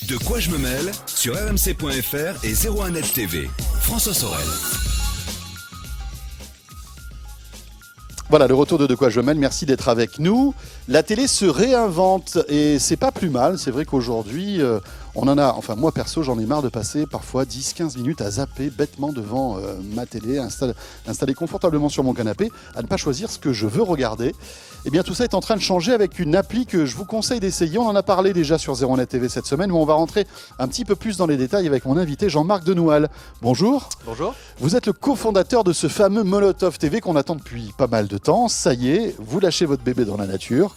De quoi je me mêle sur rmc.fr et 01net TV. François Sorel. Voilà, le retour de quoi je me mêle, merci d'être avec nous. La télé se réinvente et c'est pas plus mal. C'est vrai qu'aujourd'hui, on en a, enfin moi perso, j'en ai marre de passer parfois 10-15 minutes à zapper bêtement devant ma télé, installé confortablement sur mon canapé, à ne pas choisir ce que je veux regarder. Eh bien tout ça est en train de changer avec une appli que je vous conseille d'essayer. On en a parlé déjà sur 01net TV cette semaine, mais on va rentrer un petit peu plus dans les détails avec mon invité Jean-Marc Denoual. Bonjour. Bonjour. Vous êtes le cofondateur de ce fameux Molotov TV qu'on attend depuis pas mal de temps. Ça y est, vous lâchez votre bébé dans la nature.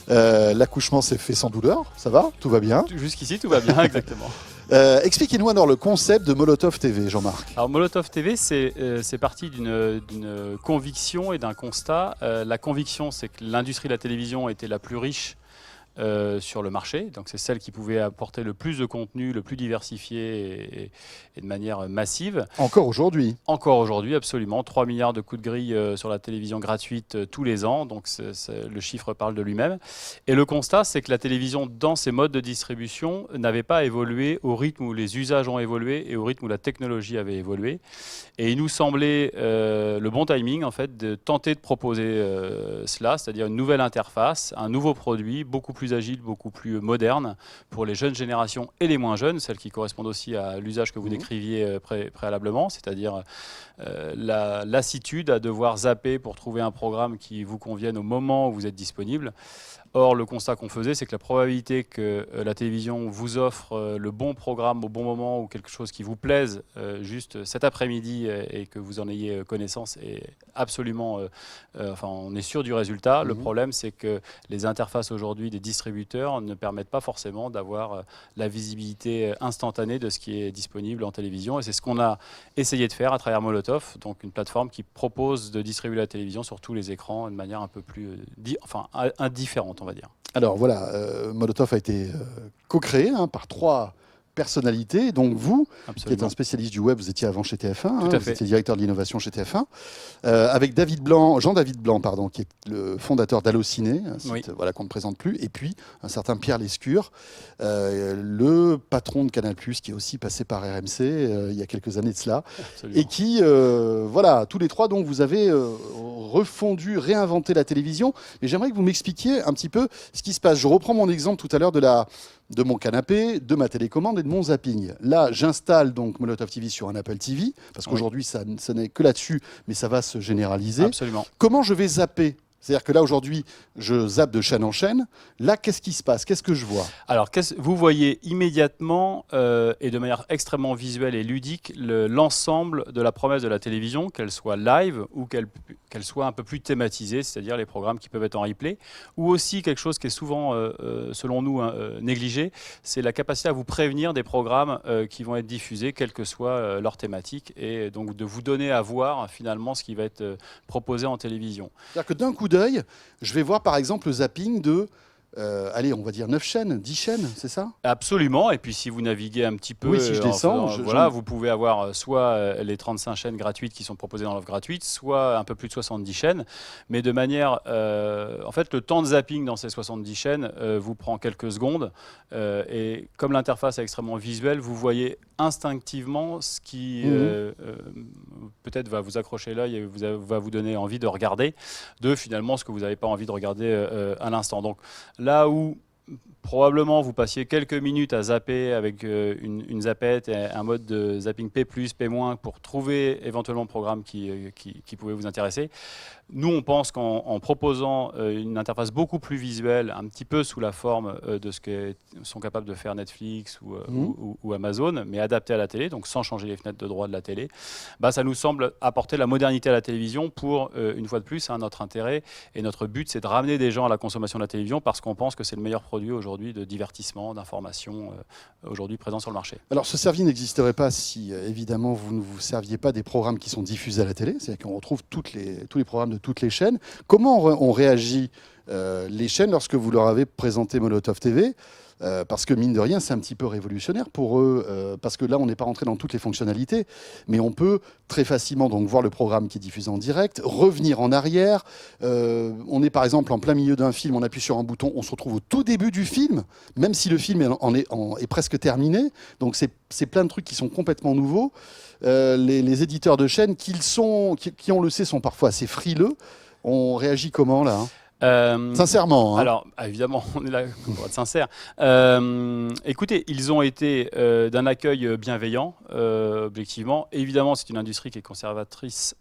L'accouchement s'est fait sans douleur, ça va? Tout va bien? Jusqu'ici, tout va bien, exactement. Expliquez-nous alors le concept de Molotov TV, Jean-Marc. Alors, Molotov TV, c'est parti d'une conviction et d'un constat. La conviction, c'est que l'industrie de la télévision était la plus riche sur le marché. Donc, c'est celle qui pouvait apporter le plus de contenu, le plus diversifié et de manière massive. Encore aujourd'hui? Encore aujourd'hui, absolument. 3 milliards de coups de grille sur la télévision gratuite tous les ans. Donc, le chiffre parle de lui-même. Et le constat, c'est que la télévision, dans ses modes de distribution, n'avait pas évolué au rythme où les usages ont évolué et au rythme où la technologie avait évolué. Et il nous semblait le bon timing, en fait, de tenter de proposer cela, c'est-à-dire une nouvelle interface, un nouveau produit, beaucoup plus agile, beaucoup plus moderne pour les jeunes générations et les moins jeunes, celles qui correspondent aussi à l'usage que vous décriviez préalablement, c'est-à-dire la lassitude à devoir zapper pour trouver un programme qui vous convienne au moment où vous êtes disponible. Or, le constat qu'on faisait, c'est que la probabilité que la télévision vous offre le bon programme au bon moment ou quelque chose qui vous plaise juste cet après-midi et que vous en ayez connaissance est absolument... enfin, on est sûr du résultat. Le problème, c'est que les interfaces aujourd'hui des distributeurs ne permettent pas forcément d'avoir la visibilité instantanée de ce qui est disponible en télévision. Et c'est ce qu'on a essayé de faire à travers Molotov, donc une plateforme qui propose de distribuer la télévision sur tous les écrans de manière un peu plus indifférente, on va dire. Alors voilà, Molotov a été co-créé par 3 personnalités, donc vous, Absolument. qui êtes un spécialiste du web, vous étiez avant chez TF1, Tout à vous fait. étiez directeur de l'innovation chez TF1, avec Jean-David Blanc, qui est le fondateur d'Allociné, un site qu'on ne présente plus, et puis un certain Pierre Lescure, le patron de Canal+, qui est aussi passé par RMC il y a quelques années de cela, Absolument. et qui, tous les 3, donc vous avez refondu, réinventé la télévision, et j'aimerais que vous m'expliquiez un petit peu ce qui se passe. Je reprends mon exemple tout à l'heure de mon canapé, de ma télécommande et de mon zapping. Là, j'installe donc Molotov TV sur un Apple TV, parce qu'aujourd'hui, ça n'est que là-dessus, mais ça va se généraliser. Absolument. Comment je vais zapper ? C'est-à-dire que là, aujourd'hui, je zappe de chaîne en chaîne. Là, qu'est-ce qui se passe? Qu'est-ce que je vois? Alors, vous voyez immédiatement et de manière extrêmement visuelle et ludique l'ensemble de la promesse de la télévision, qu'elle soit live ou qu'elle soit un peu plus thématisée, c'est-à-dire les programmes qui peuvent être en replay, ou aussi quelque chose qui est souvent, selon nous, négligé, c'est la capacité à vous prévenir des programmes qui vont être diffusés, quelle que soit leur thématique, et donc de vous donner à voir finalement ce qui va être proposé en télévision. C'est-à-dire que d'un coup d'œil, je vais voir par exemple le zapping de, on va dire 9 chaînes, 10 chaînes, c'est ça? Absolument, et puis si vous naviguez un petit peu, Oui, si je descends, vous pouvez avoir soit les 35 chaînes gratuites qui sont proposées dans l'offre gratuite, soit un peu plus de 70 chaînes, mais de manière... en fait, le temps de zapping dans ces 70 chaînes vous prend quelques secondes, et comme l'interface est extrêmement visuelle, vous voyez instinctivement ce qui peut-être va vous accrocher l'œil et va vous donner envie de regarder, de finalement ce que vous n'avez pas envie de regarder à l'instant. Donc là où probablement vous passiez quelques minutes à zapper avec une zappette et un mode de zapping P+, P- pour trouver éventuellement le programme qui pouvait vous intéresser. Nous, on pense qu'en proposant une interface beaucoup plus visuelle, un petit peu sous la forme de ce que sont capables de faire Netflix ou Amazon, mais adapté à la télé, donc sans changer les fenêtres de droit de la télé, ça nous semble apporter la modernité à la télévision pour, une fois de plus, notre intérêt. Et notre but, c'est de ramener des gens à la consommation de la télévision parce qu'on pense que c'est le meilleur produit aujourd'hui de divertissement, d'information, aujourd'hui présent sur le marché. Alors, ce service n'existerait pas si, évidemment, vous ne vous serviez pas des programmes qui sont diffusés à la télé. C'est-à-dire qu'on retrouve tous les programmes de toutes les chaînes. Comment on réagit les chaînes lorsque vous leur avez présenté Molotov TV? parce que mine de rien, c'est un petit peu révolutionnaire pour eux, parce que là, on n'est pas rentré dans toutes les fonctionnalités, mais on peut très facilement donc voir le programme qui est diffusé en direct, revenir en arrière. On est par exemple en plein milieu d'un film, on appuie sur un bouton, on se retrouve au tout début du film, même si le film est presque terminé. Donc c'est plein de trucs qui sont complètement nouveaux. Les éditeurs de chaînes, qui on le sait, sont parfois assez frileux. On réagit comment là, hein Sincèrement. Hein. Alors, évidemment, on est là pour être sincère. Écoutez, ils ont été d'un accueil bienveillant, objectivement. Évidemment, c'est une industrie qui est conservatrice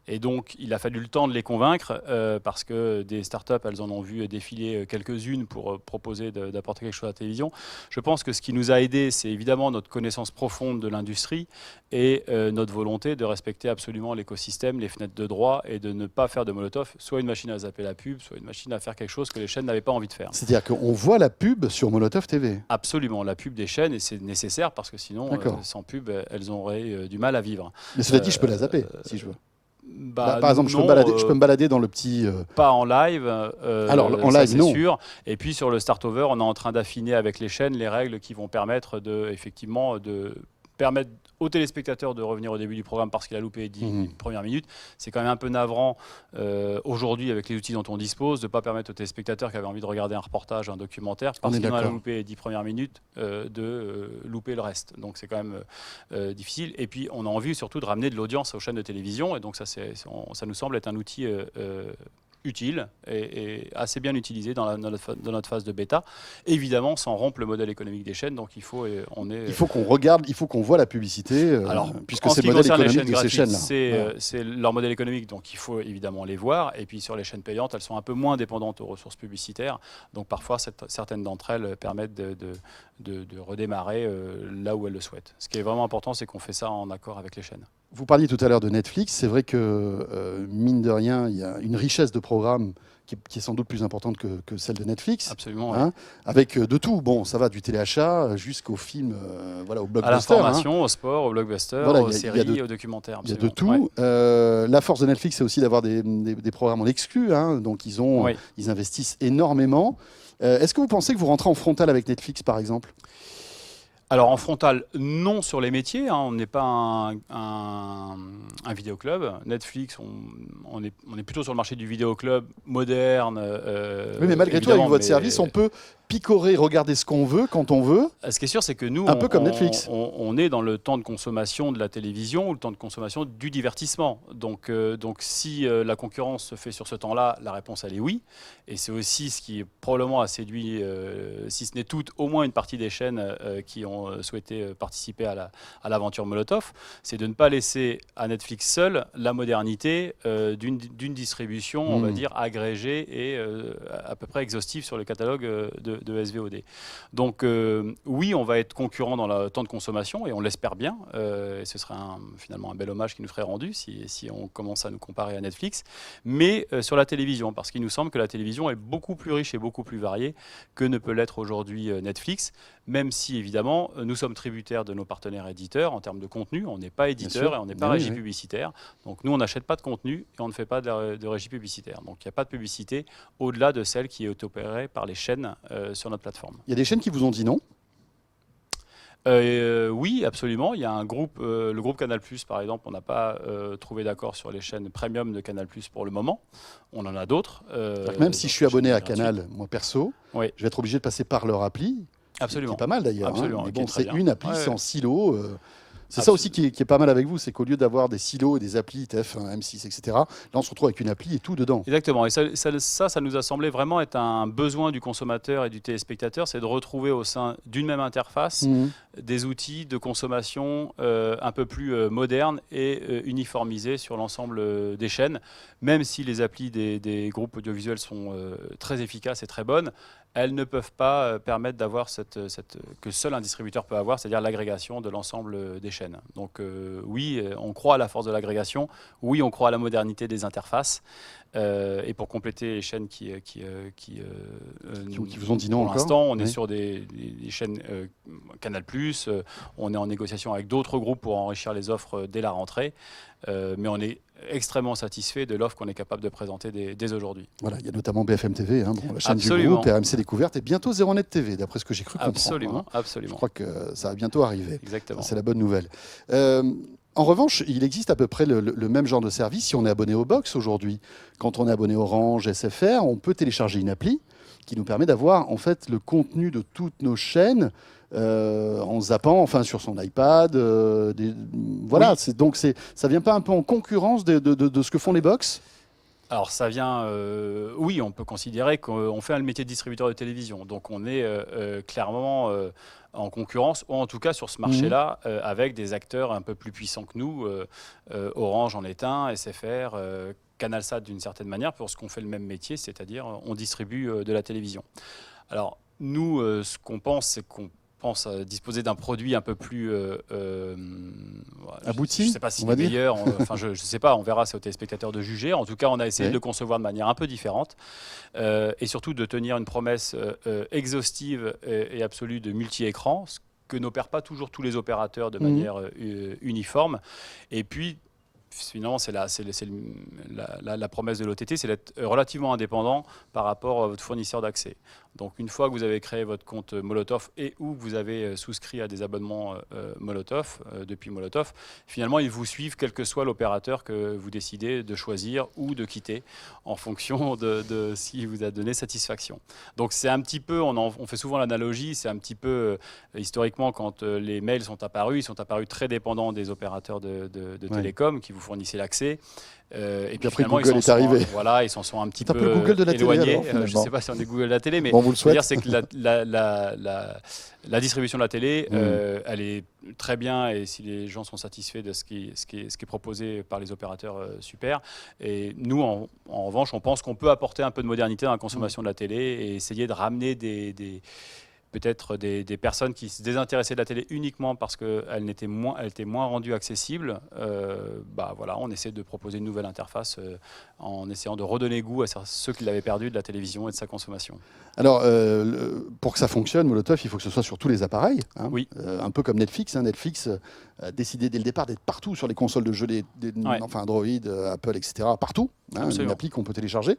et donc il a fallu le temps de les convaincre parce que des startups, elles en ont vu défiler quelques-unes pour proposer d'apporter quelque chose à la télévision. Je pense que ce qui nous a aidés, c'est évidemment notre connaissance profonde de l'industrie et notre volonté de respecter absolument l'écosystème, les fenêtres de droit et de ne pas faire de Molotov, soit une machine à zapper la pub, soit une machine à faire quelque chose que les chaînes n'avaient pas envie de faire. C'est-à-dire qu'on voit la pub sur Molotov TV. Absolument, la pub des chaînes, et c'est nécessaire parce que sinon, sans pub, elles auraient du mal à vivre. Mais cela dit, je peux la zapper si je veux. Par exemple, non, je peux me balader dans le petit... Pas en live, alors en live, non. sûr. Et puis sur le Startover, on est en train d'affiner avec les chaînes les règles qui vont permettre permettre aux téléspectateurs de revenir au début du programme parce qu'il a loupé 10 premières minutes. C'est quand même un peu navrant aujourd'hui avec les outils dont on dispose de ne pas permettre aux téléspectateurs qui avaient envie de regarder un reportage, un documentaire, parce qu'ils ont loupé les 10 premières minutes, de louper le reste. Donc c'est quand même difficile. Et puis on a envie surtout de ramener de l'audience aux chaînes de télévision. Et donc ça nous semble être un outil utile et assez bien utilisé dans notre phase de bêta. Évidemment, sans rompre le modèle économique des chaînes. Donc il faut qu'on voit la publicité, alors, puisque c'est le modèle économique de ces chaînes-là. C'est leur modèle économique, donc il faut évidemment les voir. Et puis sur les chaînes payantes, elles sont un peu moins dépendantes aux ressources publicitaires. Donc parfois, certaines d'entre elles permettent de redémarrer là où elles le souhaitent. Ce qui est vraiment important, c'est qu'on fait ça en accord avec les chaînes. Vous parliez tout à l'heure de Netflix. C'est vrai que, mine de rien, il y a une richesse de programmes qui est sans doute plus importante que celle de Netflix. Absolument. Hein, avec de tout. Bon, ça va du téléachat jusqu'au film, au blockbuster. À l'information, au sport, au blockbuster, aux séries, aux documentaires. Il y a de tout. Ouais. La force de Netflix, c'est aussi d'avoir des programmes en exclu. Hein, donc, ils investissent énormément. Est-ce que vous pensez que vous rentrez en frontal avec Netflix, par exemple ? Alors en frontal, non sur les métiers, hein, on n'est pas un vidéoclub. Netflix, on est plutôt sur le marché du vidéoclub moderne. Oui, mais malgré tout, avec votre service, on peut picorer, regarder ce qu'on veut, quand on veut. Ce qui est sûr, c'est que nous, un peu comme Netflix. On est dans le temps de consommation de la télévision ou le temps de consommation du divertissement. Donc si la concurrence se fait sur ce temps-là, la réponse, elle est oui. Et c'est aussi ce qui probablement a séduit, si ce n'est toutes, au moins une partie des chaînes qui ont souhaité participer à l'aventure Molotov, c'est de ne pas laisser à Netflix seul la modernité d'une distribution, on va dire, agrégée et à peu près exhaustive sur le catalogue de SVOD. Donc oui, on va être concurrent dans le temps de consommation et on l'espère bien. Et ce serait finalement un bel hommage qui nous ferait rendu si on commence à nous comparer à Netflix. Mais sur la télévision, parce qu'il nous semble que la télévision est beaucoup plus riche et beaucoup plus variée que ne peut l'être aujourd'hui Netflix, même si évidemment nous sommes tributaires de nos partenaires éditeurs en termes de contenu. On n'est pas éditeur et on n'est pas régie publicitaire. Donc nous, on n'achète pas de contenu et on ne fait pas de régie publicitaire. Donc il n'y a pas de publicité au-delà de celle qui est opérée par les chaînes sur notre plateforme. Il y a des chaînes qui vous ont dit non ? Oui, absolument. Il y a un groupe, le groupe Canal+, par exemple, on n'a pas trouvé d'accord sur les chaînes premium de Canal+, pour le moment. On en a d'autres. Même si je suis abonné à Canal, moi perso, oui, je vais être obligé de passer par leur appli. Absolument. C'est pas mal d'ailleurs. Absolument. Hein. Mais bon, c'est une appli, c'est en silo. C'est Absolument. ça aussi qui est pas mal avec vous, c'est qu'au lieu d'avoir des silos et des applis TF1, M6, etc., là on se retrouve avec une appli et tout dedans. Exactement, et ça nous a semblé vraiment être un besoin du consommateur et du téléspectateur, c'est de retrouver au sein d'une même interface des outils de consommation un peu plus modernes et uniformisés sur l'ensemble des chaînes, même si les applis des groupes audiovisuels sont très efficaces et très bonnes. Elles ne peuvent pas permettre d'avoir que seul un distributeur peut avoir, c'est-à-dire l'agrégation de l'ensemble des chaînes. Donc oui, on croit à la force de l'agrégation, oui, on croit à la modernité des interfaces. Et pour compléter les chaînes qui vous ont dit non pour encore, l'instant, on est sur des chaînes Canal+, on est en négociation avec d'autres groupes pour enrichir les offres dès la rentrée. Mais on est extrêmement satisfait de l'offre qu'on est capable de présenter dès aujourd'hui. Voilà, il y a notamment BFM TV, la chaîne Absolument. du groupe, RMC Découverte et bientôt 01net TV, d'après ce que j'ai cru comprendre. Absolument, absolument. Je crois que ça va bientôt arriver. Exactement. C'est la bonne nouvelle. En revanche, il existe à peu près le même genre de service si on est abonné au box aujourd'hui. Quand on est abonné Orange, SFR, on peut télécharger une appli qui nous permet d'avoir en fait le contenu de toutes nos chaînes en zappant, sur son iPad. Voilà, oui. Ça vient pas un peu en concurrence de ce que font les box ? Alors ça vient, oui, on peut considérer qu'on fait le métier de distributeur de télévision. Donc on est clairement en concurrence, ou en tout cas sur ce marché-là, avec des acteurs un peu plus puissants que nous. Orange en est un, SFR, CanalSat d'une certaine manière, parce qu'on fait le même métier, c'est-à-dire on distribue de la télévision. Alors nous, ce qu'on pense, c'est qu'on pense à disposer d'un produit un peu plus abouti. Je ne sais pas si c'est meilleur. Je ne sais pas. On verra, c'est aux téléspectateurs de juger. En tout cas, on a essayé de le concevoir de manière un peu différente et surtout de tenir une promesse exhaustive et absolue de multi-écran, ce que n'opèrent pas toujours tous les opérateurs de manière uniforme. Et puis finalement, c'est la promesse de l'OTT, c'est d'être relativement indépendant par rapport à votre fournisseur d'accès. Donc, une fois que vous avez créé votre compte Molotov et ou vous avez souscrit à des abonnements Molotov, depuis Molotov, finalement, ils vous suivent quel que soit l'opérateur que vous décidez de choisir ou de quitter en fonction de s'il vous a donné satisfaction. Donc, c'est un petit peu, on fait souvent l'analogie, c'est un petit peu, historiquement, quand les mails sont apparus, ils sont apparus très dépendants des opérateurs de télécom qui vous fournissaient l'accès. Et puis après, Google est arrivé. Voilà, ils s'en sont un petit peu Google de la éloignés. Télé, alors, je ne sais pas si on est Google de la télé, mais bon, vous le souhaitez. c'est que la distribution de la télé, elle est très bien, et si les gens sont satisfaits de ce qui est proposé par les opérateurs, super. Et nous, en revanche, on pense qu'on peut apporter un peu de modernité dans la consommation de la télé et essayer de ramener peut-être des personnes qui se désintéressaient de la télé uniquement parce qu'elle était moins rendue accessible. Voilà, on essaie de proposer une nouvelle interface en essayant de redonner goût à ceux qui l'avaient perdu de la télévision et de sa consommation. Alors, pour que ça fonctionne, Molotov, il faut que ce soit sur tous les appareils. Oui. Un peu comme Netflix. Netflix a décidé dès le départ d'être partout sur les consoles de jeux, Android, Apple, etc. Partout. Une appli qu'on peut télécharger.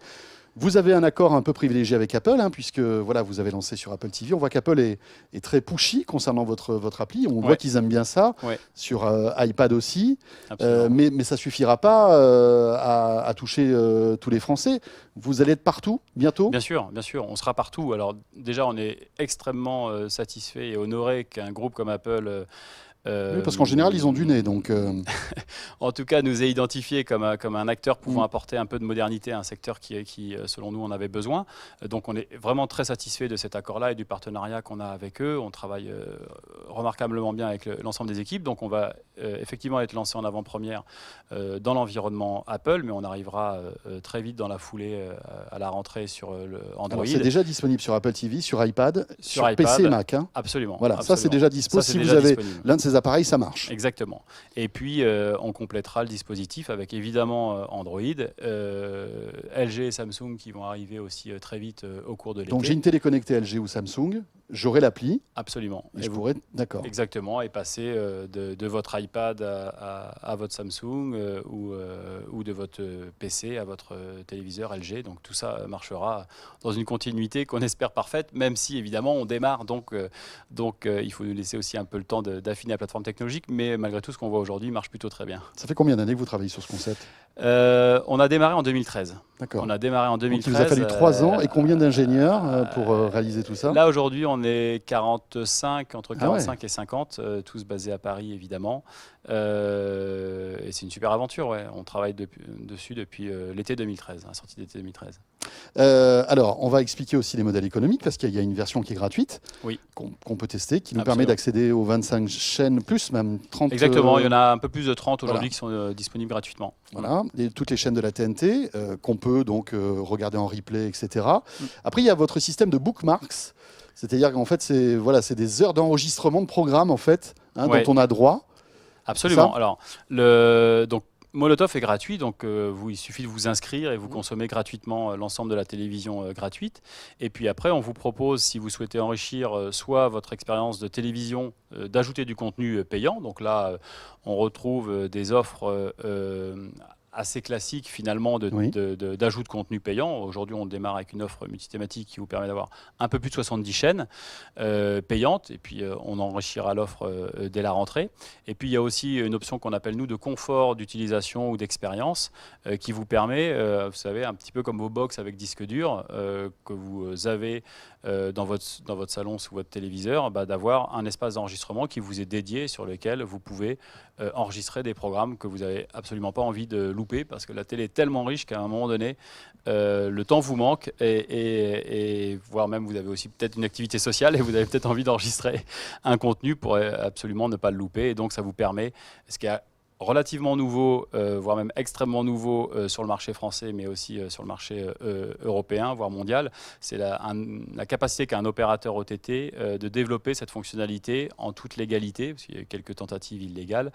Vous avez un accord un peu privilégié avec Apple, puisque vous avez lancé sur Apple TV. On voit qu'Apple est très pushy concernant votre appli. On voit qu'ils aiment bien ça. Sur iPad aussi. Mais ça ne suffira pas à toucher tous les Français. Vous allez être partout bientôt ? Bien sûr, on sera partout. Alors déjà, on est extrêmement satisfait et honoré qu'un groupe comme Apple... oui, parce qu'en général, ils ont du nez. Donc en tout cas, nous est identifié comme un acteur pouvant apporter un peu de modernité à un secteur qui, selon nous, en avait besoin. Donc on est vraiment très satisfait de cet accord-là et du partenariat qu'on a avec eux. On travaille remarquablement bien avec l'ensemble des équipes. Donc on va effectivement être lancé en avant-première dans l'environnement Apple, mais on arrivera très vite dans la foulée à la rentrée sur le Android. C'est déjà disponible sur Apple TV, sur iPad, sur PC et Mac. Absolument. Voilà, absolument. Ça c'est déjà dispo. Si vous avez l'un de ces appareils, ça marche. Exactement. Et puis, on complétera le dispositif avec évidemment Android, LG et Samsung qui vont arriver aussi très vite au cours de l'été. Donc, j'ai une télé connectée LG ou Samsung, j'aurai l'appli. Absolument. Et je pourrais, d'accord. Exactement, et passer de votre iPad à votre Samsung ou de votre PC à votre téléviseur LG. Donc, tout ça marchera dans une continuité qu'on espère parfaite, même si, évidemment, on démarre. Donc il faut nous laisser aussi un peu le temps d'affiner la plateforme technologique, mais malgré tout, ce qu'on voit aujourd'hui marche plutôt très bien. Ça fait combien d'années que vous travaillez sur ce concept ? On a démarré en 2013. D'accord. On a démarré en 2013. Donc il vous a fallu 3 ans. Et combien d'ingénieurs pour réaliser tout ça ? Là, aujourd'hui, on est 45, entre 45 et 50, tous basés à Paris, évidemment. Et c'est une super aventure, ouais. On travaille dessus depuis l'été 2013, la sortie d'été 2013. Alors, on va expliquer aussi les modèles économiques, parce qu'il y a une version qui est gratuite, qu'on peut tester, qui nous permet d'accéder aux 25 chaînes, plus même 30... Exactement, il y en a un peu plus de 30 aujourd'hui qui sont disponibles gratuitement. Voilà, et toutes les chaînes de la TNT, qu'on peut donc regarder en replay, etc. Après, il y a votre système de bookmarks, c'est-à-dire qu'en fait, c'est des heures d'enregistrement de programmes, en fait, dont on a droit. Absolument. Alors, donc, Molotov est gratuit, donc il suffit de vous inscrire et vous consommez gratuitement l'ensemble de la télévision gratuite. Et puis après, on vous propose, si vous souhaitez enrichir soit votre expérience de télévision, d'ajouter du contenu payant. Donc là, on retrouve des offres assez classique finalement d'ajout de contenu payant. Aujourd'hui, on démarre avec une offre multithématique qui vous permet d'avoir un peu plus de 70 chaînes payantes, et puis on enrichira l'offre dès la rentrée. Et puis il y a aussi une option qu'on appelle nous de confort d'utilisation ou d'expérience qui vous permet, vous savez, un petit peu comme vos box avec disque dur que vous avez dans votre salon sous votre téléviseur, d'avoir un espace d'enregistrement qui vous est dédié, sur lequel vous pouvez enregistrer des programmes que vous n'avez absolument pas envie de louper, parce que la télé est tellement riche qu'à un moment donné, le temps vous manque, et voire même vous avez aussi peut-être une activité sociale et vous avez peut-être envie d'enregistrer un contenu pour absolument ne pas le louper. Et donc ça vous permet, ce qui est relativement nouveau, voire même extrêmement nouveau sur le marché français, mais aussi sur le marché européen, voire mondial, c'est la capacité qu'a un opérateur OTT de développer cette fonctionnalité en toute légalité, parce qu'il y a eu quelques tentatives illégales,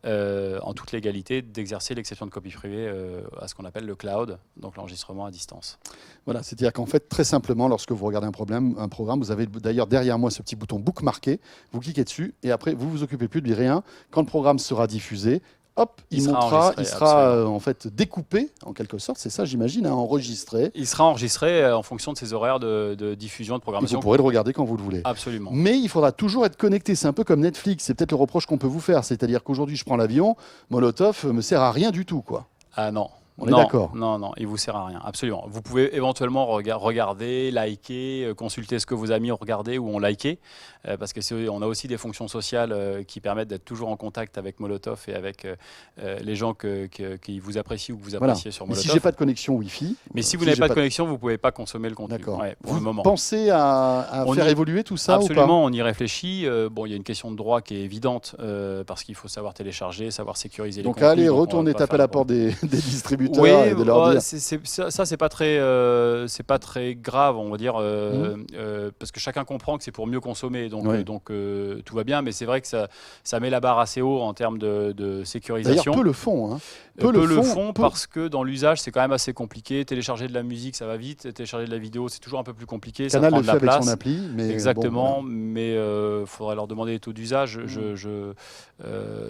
en toute légalité d'exercer l'exception de copie privée à ce qu'on appelle le cloud, donc l'enregistrement à distance. Voilà, c'est-à-dire qu'en fait, très simplement, lorsque vous regardez un programme, vous avez d'ailleurs derrière moi ce petit bouton bookmarké, vous cliquez dessus et après vous vous occupez plus de rien. Quand le programme sera diffusé, hop, il sera en fait découpé en quelque sorte, c'est ça j'imagine, enregistré. Il sera enregistré en fonction de ses horaires de diffusion, de programmation. Et vous pourrez le regarder quand vous le voulez. Absolument. Mais il faudra toujours être connecté, c'est un peu comme Netflix, c'est peut-être le reproche qu'on peut vous faire, c'est-à-dire qu'aujourd'hui je prends l'avion, Molotov me sert à rien du tout, quoi. Ah non. On est d'accord. Non, il ne vous sert à rien, absolument. Vous pouvez éventuellement regarder, liker, consulter ce que vos amis ont regardé ou ont liké, parce qu'on a aussi des fonctions sociales qui permettent d'être toujours en contact avec Molotov et avec les gens qui vous apprécient ou que vous appréciez sur Molotov. Mais si je n'ai pas de connexion Wi-Fi... Mais si vous n'avez pas de connexion, vous ne pouvez pas consommer le contenu. D'accord. Ouais, pour le moment. Pensez à faire évoluer tout ça absolument, ou pas? on y réfléchit. Bon, il y a une question de droit qui est évidente, parce qu'il faut savoir télécharger, savoir sécuriser les contenus. Donc allez, retournez taper à la porte des distributeurs. Oui, et de leur dire. Ça c'est pas très grave, on va dire, parce que chacun comprend que c'est pour mieux consommer, donc tout va bien, mais c'est vrai que ça met la barre assez haut en termes de sécurisation. D'ailleurs, peu le font. Peu le font parce que dans l'usage, c'est quand même assez compliqué. Télécharger de la musique, ça va vite. Télécharger de la vidéo, c'est toujours un peu plus compliqué. Canal ça prend le de la fait place. avec son appli. Mais exactement, bon, voilà. mais il faudrait leur demander les taux d'usage.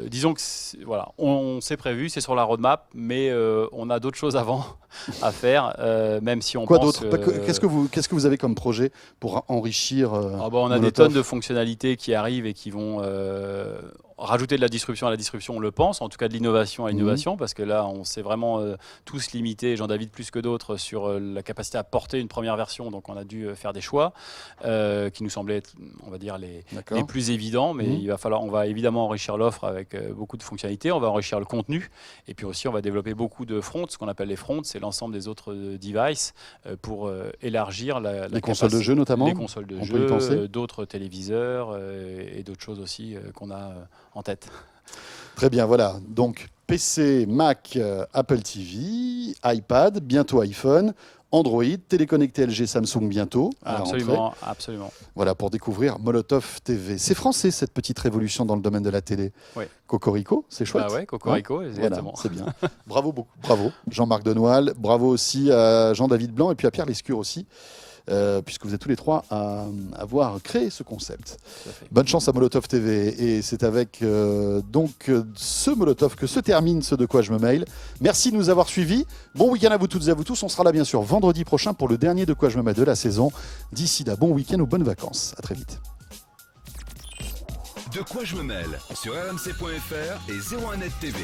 Disons que voilà, on s'est prévu, c'est sur la roadmap, mais on a d'autres choses avant à faire, même si on Quoi pense... d'autre Qu'est-ce que vous avez comme projet pour enrichir on a des tonnes de fonctionnalités qui arrivent et qui vont rajouter de la disruption à la disruption, on le pense, en tout cas de l'innovation à l'innovation, parce que là, on s'est vraiment tous limités, Jean-David plus que d'autres, sur la capacité à porter une première version, donc on a dû faire des choix qui nous semblaient être, on va dire, les plus évidents, mais on va évidemment enrichir l'offre avec beaucoup de fonctionnalités, on va enrichir le contenu, et puis aussi on va développer beaucoup de fronts, ce qu'on appelle les fronts, c'est l'ensemble des autres devices pour élargir les consoles de jeux notamment, les consoles de jeux, d'autres téléviseurs et d'autres choses aussi qu'on a en tête. Très bien, voilà. Donc PC, Mac, Apple TV, iPad, bientôt iPhone, Android, téléconnecté LG, Samsung bientôt. Absolument. Voilà, pour découvrir Molotov TV. C'est français, cette petite révolution dans le domaine de la télé. Oui. Cocorico, c'est chouette. Ah ouais, Cocorico, exactement. Voilà, c'est bien. Bravo beaucoup. Bravo, Jean-Marc Denoël. Bravo aussi à Jean-David Blanc et puis à Pierre Lescure aussi. Puisque vous êtes tous les trois à avoir créé ce concept. Bonne chance à Molotov TV. Et c'est avec ce Molotov que se termine ce De quoi je me mail. Merci de nous avoir suivis. Bon week-end à vous toutes et à vous tous. On sera là bien sûr vendredi prochain pour le dernier De quoi je me mail de la saison. D'ici là, bon week-end ou bonnes vacances. À très vite. De quoi je me mêle sur rmc.fr et 01net TV.